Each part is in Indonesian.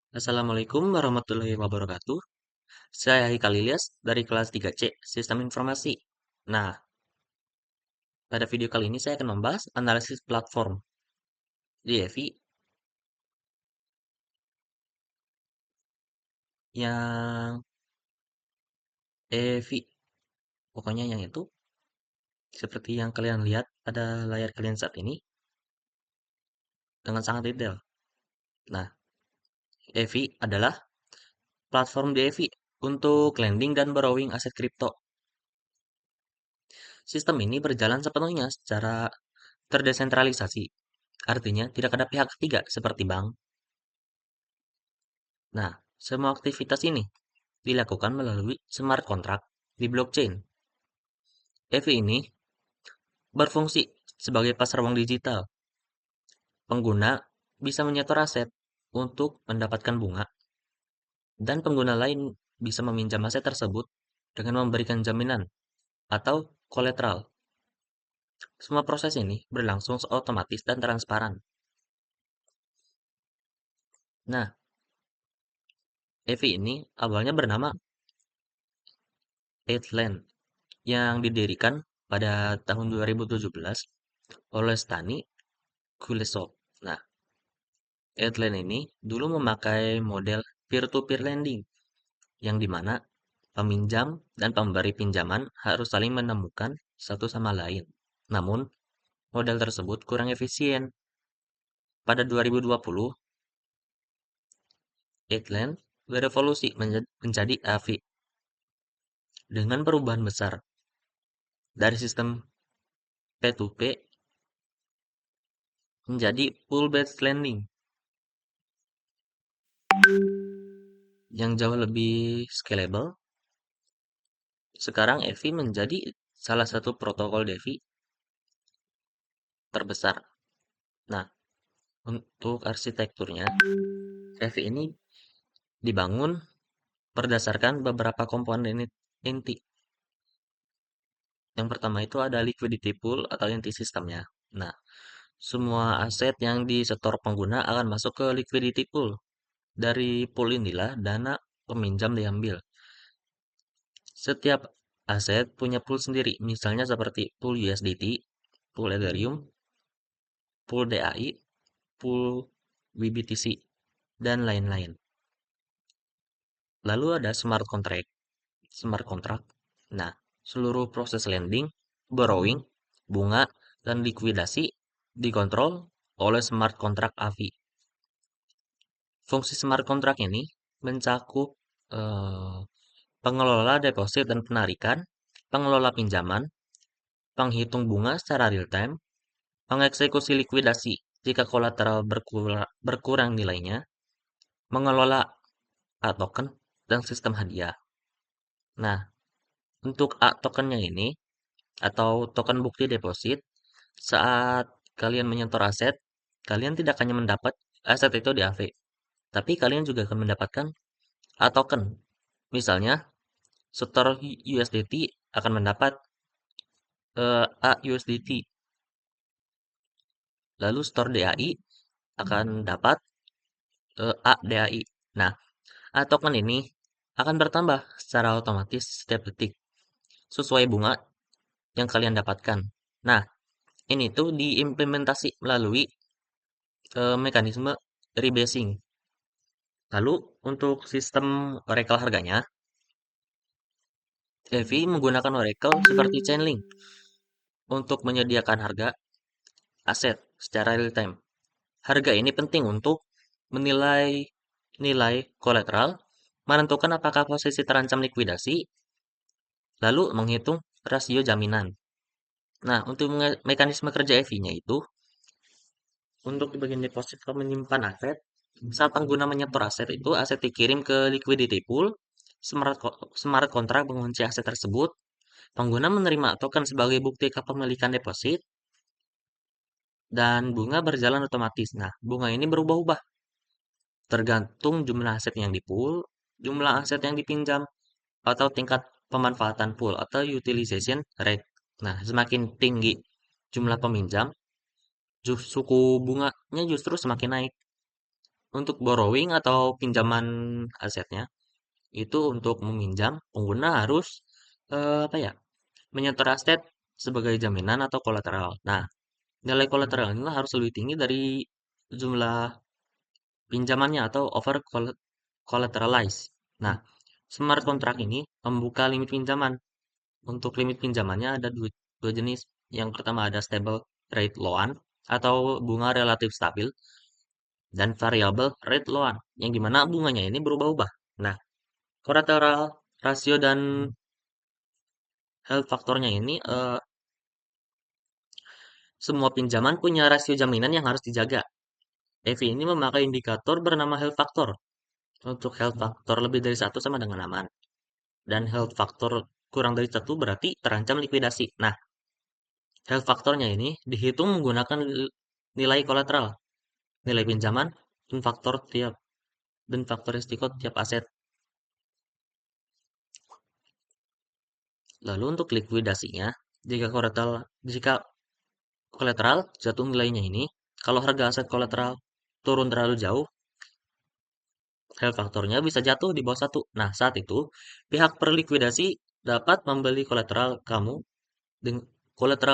Assalamualaikum warahmatullahi wabarakatuh. Saya Haikal Ilyas dari kelas 3C, Sistem Informasi. Nah, pada video kali ini saya akan membahas analisis platform di EVI yang EVI. Pokoknya yang itu seperti yang kalian lihat pada layar kalian saat ini dengan sangat detail. Nah, EVI adalah platform di EVI untuk lending dan borrowing aset kripto. Sistem ini berjalan sepenuhnya secara terdesentralisasi. Artinya tidak ada pihak ketiga seperti bank. Nah, semua aktivitas ini dilakukan melalui smart contract di blockchain. EVI ini berfungsi sebagai pasar uang digital. Pengguna bisa menyetor aset untuk mendapatkan bunga, dan pengguna lain bisa meminjam aset tersebut dengan memberikan jaminan atau kolateral. Semua proses ini berlangsung otomatis dan transparan. Nah, EVI ini awalnya bernama Eithland yang didirikan pada tahun 2017 oleh Stani Kulesov. Nah, Eithland ini dulu memakai model peer-to-peer lending, yang dimana peminjam dan pemberi pinjaman harus saling menemukan satu sama lain. Namun, model tersebut kurang efisien. Pada 2020, Eithland berevolusi menjadi AVI dengan perubahan besar dari sistem P2P menjadi pool-based lending yang jauh lebih scalable. Sekarang EVI menjadi salah satu protokol DeFi terbesar. Nah, untuk arsitekturnya, EVI ini dibangun berdasarkan beberapa komponen inti. Yang pertama itu ada liquidity pool atau inti sistemnya. Nah, semua aset yang disetor pengguna akan masuk ke liquidity pool. Dari pool inilah dana peminjam diambil. Setiap aset punya pool sendiri, misalnya seperti pool USDT, pool Ethereum, pool DAI, pool BBTC, dan lain-lain. Lalu ada smart contract. Smart contract. Nah, seluruh proses lending, borrowing, bunga, dan likuidasi dikontrol oleh smart contract AVI. Fungsi smart contract ini mencakup eh, pengelola deposit dan penarikan, pengelola pinjaman, penghitung bunga secara real time, mengeksekusi likuidasi jika kolateral berkurang nilainya, mengelola A token, dan sistem hadiah. Nah, untuk A tokennya ini atau token bukti deposit, saat kalian menyetor aset, kalian tidak hanya mendapat aset itu di AV, tapi kalian juga akan mendapatkan A token. Misalnya, setor USDT akan mendapat A USDT, lalu store DAI akan dapat A DAI. Nah, A token ini akan bertambah secara otomatis setiap detik sesuai bunga yang kalian dapatkan. Nah, ini tuh diimplementasi melalui mekanisme rebasing. Lalu untuk sistem Oracle harganya, Devi menggunakan Oracle seperti Chainlink untuk menyediakan harga aset secara real time. Harga ini penting untuk menilai nilai kolateral, menentukan apakah posisi terancam likuidasi, lalu menghitung rasio jaminan. Nah, untuk mekanisme kerja EV-nya itu, untuk di bagian deposit atau menyimpan aset, saat pengguna menyetor aset itu, aset dikirim ke liquidity pool, smart contract mengunci aset tersebut, pengguna menerima token sebagai bukti kepemilikan deposit, dan bunga berjalan otomatis. Nah, bunga ini berubah-ubah, tergantung jumlah aset yang di pool, jumlah aset yang dipinjam, atau tingkat pemanfaatan pool atau utilization rate. Nah, semakin tinggi jumlah peminjam, suku bunganya justru semakin naik. Untuk borrowing atau pinjaman asetnya, itu untuk meminjam, pengguna harus apa ya, menyetor aset sebagai jaminan atau kolateral. Nah, nilai kolateral ini harus lebih tinggi dari jumlah pinjamannya atau over collateralize. Nah, smart contract ini membuka limit pinjaman. Untuk limit pinjamannya ada dua jenis. Yang pertama ada stable rate loan atau bunga relatif stabil dan variable rate loan yang dimana bunganya ini berubah-ubah. Nah, collateral rasio dan health faktornya ini semua pinjaman punya rasio jaminan yang harus dijaga. EV ini memakai indikator bernama health factor. Untuk health factor lebih dari satu sama dengan aman. Dan health factor kurang dari satu berarti terancam likuidasi. Nah, health faktornya ini dihitung menggunakan nilai kolateral, nilai pinjaman, dan faktor risiko tiap aset. Lalu untuk likuidasinya, jika kolateral jatuh nilainya ini, kalau harga aset kolateral turun terlalu jauh, health faktornya bisa jatuh di bawah satu. Nah, saat itu pihak perlikuidasi dapat membeli kolateral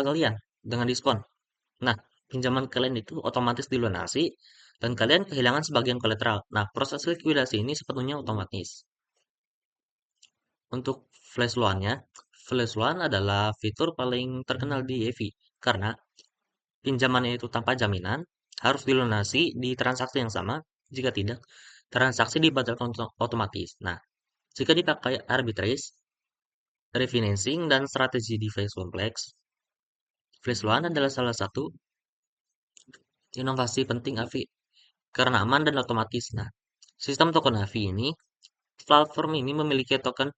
kalian dengan diskon. Nah, pinjaman kalian itu otomatis dilunasi dan kalian kehilangan sebagian kolateral. Nah, proses likuidasi ini sepenuhnya otomatis. Untuk flash loan adalah fitur paling terkenal di EV karena pinjamannya itu tanpa jaminan harus dilunasi di transaksi yang sama. Jika tidak, transaksi dibatalkan otomatis. Nah, jika dipakai arbitrage, refinancing, dan strategi device kompleks, flash loan adalah salah satu inovasi penting AVI karena aman dan otomatis. Nah, sistem token AVI ini, platform ini memiliki token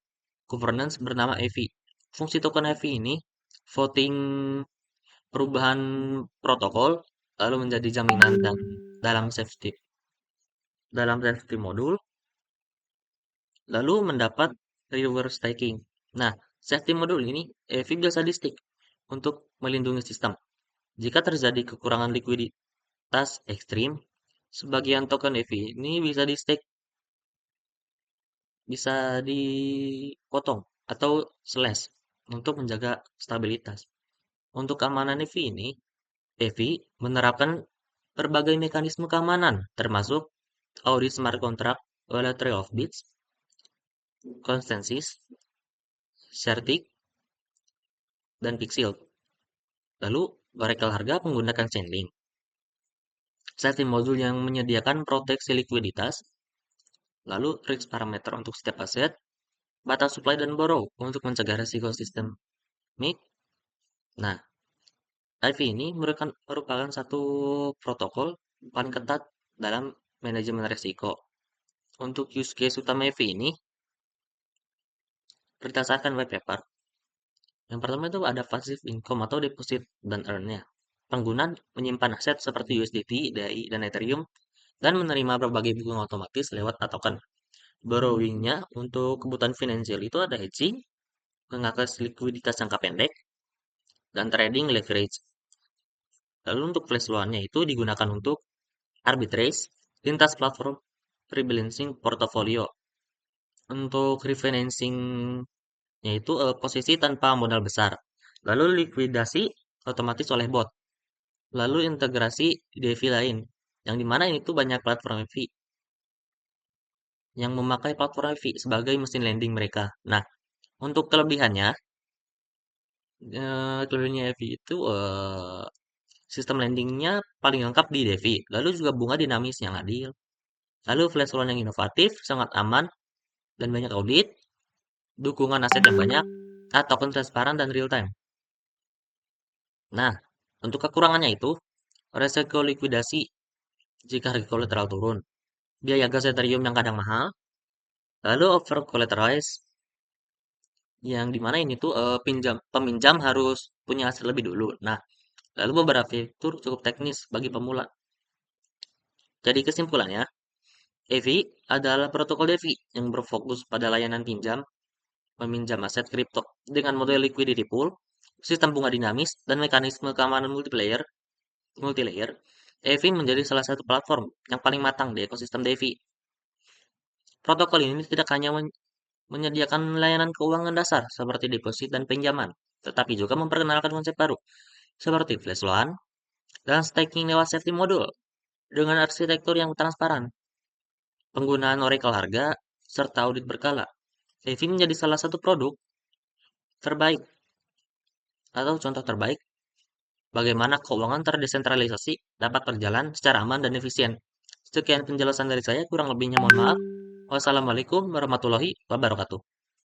governance bernama AVI. Fungsi token AVI ini voting perubahan protokol lalu menjadi jaminan dan dalam safety modul lalu mendapat reward staking. Nah, safety modul ini AVI biasa di stake untuk melindungi sistem. Jika terjadi kekurangan likuiditas ekstrim, sebagian token AVI ini bisa dipotong atau slash untuk menjaga stabilitas. Untuk keamanan EV ini, EV menerapkan berbagai mekanisme keamanan, termasuk audit smart contract, volatility of bits, consensus, certik, dan pixel. Lalu, berekel harga menggunakan Chainlink. Safety module yang menyediakan proteksi likuiditas, lalu risk parameter untuk setiap aset, batas supply dan borrow untuk mencegah resiko sistemik. Nah, IV ini merupakan satu protokol paling ketat dalam manajemen risiko. Untuk use case utama IV ini, berdasarkan white paper, yang pertama itu ada passive income atau deposit dan earn-nya. Pengguna menyimpan aset seperti USDT, DAI, dan Ethereum, dan menerima berbagai bunga otomatis lewat token. Borrowing-nya untuk kebutuhan finansial itu ada hedging, mengakses likuiditas jangka pendek, dan trading leverage. Lalu untuk flash loan-nya itu digunakan untuk arbitrage, lintas platform, rebalancing portofolio. Untuk refinancing-nya itu posisi tanpa modal besar. Lalu likuidasi otomatis oleh bot. Lalu integrasi DeFi lain. Yang dimana ini tuh banyak platform DeFi yang memakai platform DeFi sebagai mesin lending mereka. Nah, untuk kelebihannya DeFi itu sistem lendingnya paling lengkap di DeFi. Lalu juga bunga dinamis yang adil. Lalu flash loan yang inovatif, sangat aman, dan banyak audit, dukungan aset yang banyak, token transparan dan real time. Nah, untuk kekurangannya itu, resiko likuidasi jika harga kolateral turun, biaya gas Ethereum yang kadang mahal, lalu over collateralize yang dimana ini tuh peminjam harus punya aset lebih dulu. Nah, lalu beberapa fitur cukup teknis bagi pemula. Jadi kesimpulannya, EVI adalah protokol DeFi yang berfokus pada layanan meminjam aset kripto dengan model liquidity pool, sistem bunga dinamis, dan mekanisme keamanan multilayer. Defi menjadi salah satu platform yang paling matang di ekosistem Defi. Protokol ini tidak hanya menyediakan layanan keuangan dasar seperti deposit dan pinjaman, tetapi juga memperkenalkan konsep baru seperti flash loan dan staking lewat safety modul dengan arsitektur yang transparan, penggunaan Oracle harga, serta audit berkala. Defi menjadi salah satu produk terbaik atau contoh terbaik bagaimana keuangan terdesentralisasi dapat berjalan secara aman dan efisien. Sekian penjelasan dari saya, kurang lebihnya mohon maaf. Wassalamualaikum warahmatullahi wabarakatuh.